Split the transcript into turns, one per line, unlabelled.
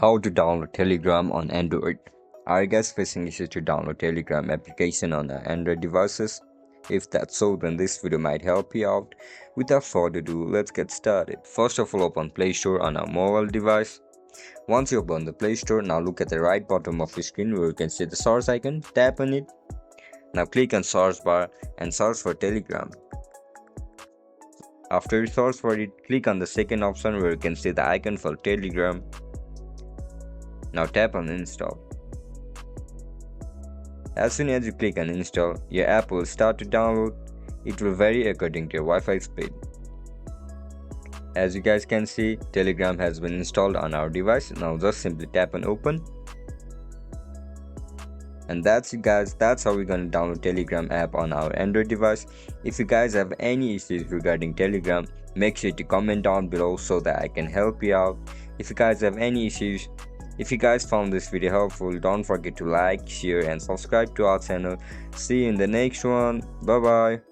How to download Telegram on Android. Are you guys facing issues to download Telegram application on Android devices? If that's so, then this video might help you out. Without further ado, let's get started. First of all, open Play Store on our mobile device. Once you open the Play Store, now look at the right bottom of your screen where you can see the search icon. Tap on it. Now click on search bar and search for Telegram. After you search for it, click on the second option where you can see the icon for Telegram. Now tap on install. As soon as you click on install, your app will start to download. It will vary according to your Wi-Fi speed. As you guys can see, Telegram has been installed on our device. Now just simply tap on open. And that's it guys, that's how we're gonna download Telegram app on our Android device. If you guys have any issues regarding Telegram, make sure to comment down below so that I can help you out. If you guys have any issues, if you guys found this video helpful, don't forget to like, share and subscribe to our channel. See you in the next one. Bye bye.